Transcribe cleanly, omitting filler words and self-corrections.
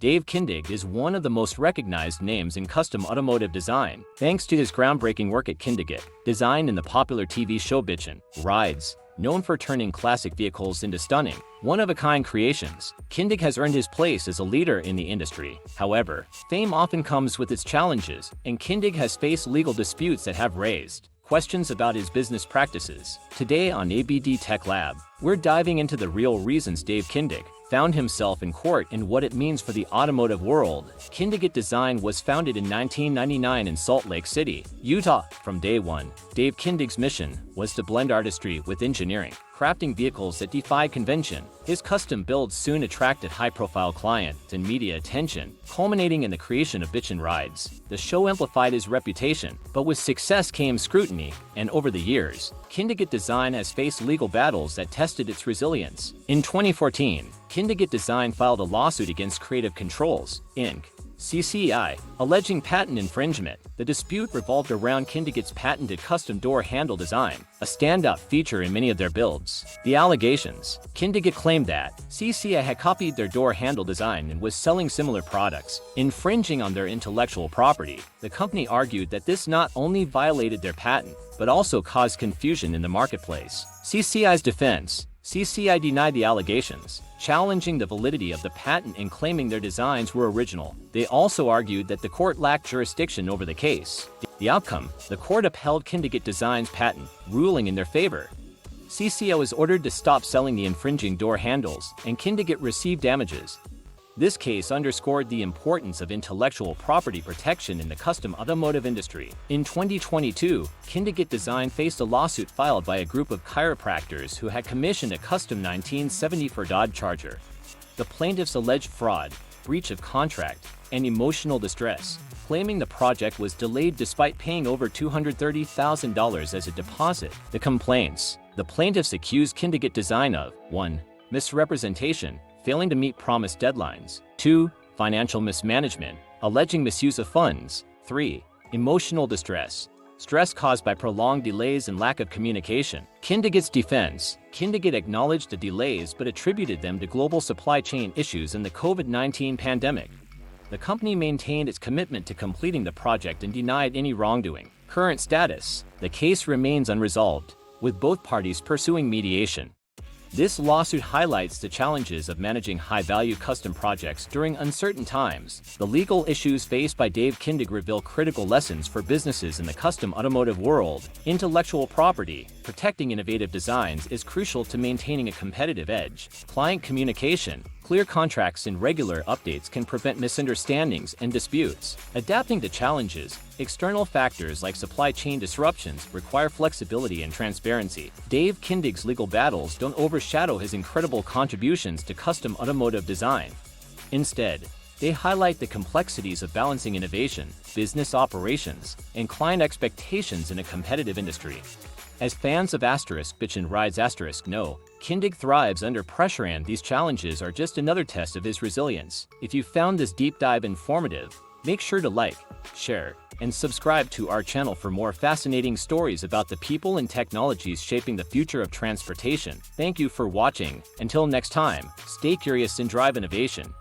Dave Kindig is one of the most recognized names in custom automotive design, thanks to his groundbreaking work at Kindig, designed in the popular TV show Bitchin Rides. Known for turning classic vehicles into stunning, one-of-a-kind creations, Kindig has earned his place as a leader in the industry. However, fame often comes with its challenges, and Kindig has faced legal disputes that have raised questions about his business practices. Today on ABD Tech Lab, we're diving into the real reasons Dave Kindig found himself in court and what it means for the automotive world. Kindig Design was founded in 1999 in Salt Lake City, Utah. From day one, Dave Kindig's mission was to blend artistry with engineering, crafting vehicles that defy convention. His custom builds soon attracted high-profile clients and media attention, culminating in the creation of Bitchin Rides. The show amplified his reputation, but with success came scrutiny, and over the years, Kindig Design has faced legal battles that tested its resilience. In 2014, Kindig Design filed a lawsuit against Creative Controls, Inc., CCI, alleging patent infringement. The dispute revolved around Kindig's patented custom door handle design, a standout feature in many of their builds. The allegations: Kindig claimed that CCI had copied their door handle design and was selling similar products, infringing on their intellectual property. The company argued that this not only violated their patent, but also caused confusion in the marketplace. CCI's defense: CCI denied the allegations, challenging the validity of the patent and claiming their designs were original. They also argued that the court lacked jurisdiction over the case. The outcome: the court upheld Kindig Design's patent, ruling in their favor. CCI was ordered to stop selling the infringing door handles, and Kindig received damages. This case underscored the importance of intellectual property protection in the custom automotive industry. In 2022, Kindig Design faced a lawsuit filed by a group of chiropractors who had commissioned a custom 1970 Ford Dodge Charger. The plaintiffs alleged fraud, breach of contract, and emotional distress, claiming the project was delayed despite paying over $230,000 as a deposit. The complaints: the plaintiffs accused Kindig Design of 1. Misrepresentation, failing to meet promised deadlines. 2. Financial mismanagement, alleging misuse of funds. 3. Emotional distress, stress caused by prolonged delays and lack of communication. Kindig's defense: Kindig acknowledged the delays but attributed them to global supply chain issues and the COVID-19 pandemic. The company maintained its commitment to completing the project and denied any wrongdoing. Current status: the case remains unresolved, with both parties pursuing mediation. This lawsuit highlights the challenges of managing high-value custom projects during uncertain times. The legal issues faced by Dave Kindig reveal critical lessons for businesses in the custom automotive world. Intellectual property: protecting innovative designs is crucial to maintaining a competitive edge. Client communication: clear contracts and regular updates can prevent misunderstandings and disputes. Adapting to challenges: external factors like supply chain disruptions require flexibility and transparency. Dave Kindig's legal battles don't overshadow his incredible contributions to custom automotive design. Instead, they highlight the complexities of balancing innovation, business operations, and client expectations in a competitive industry. As fans of Bitchin Rides know, Kindig thrives under pressure, and these challenges are just another test of his resilience. If you found this deep dive informative, make sure to like, share, and subscribe to our channel for more fascinating stories about the people and technologies shaping the future of transportation. Thank you for watching. Until next time, stay curious and drive innovation.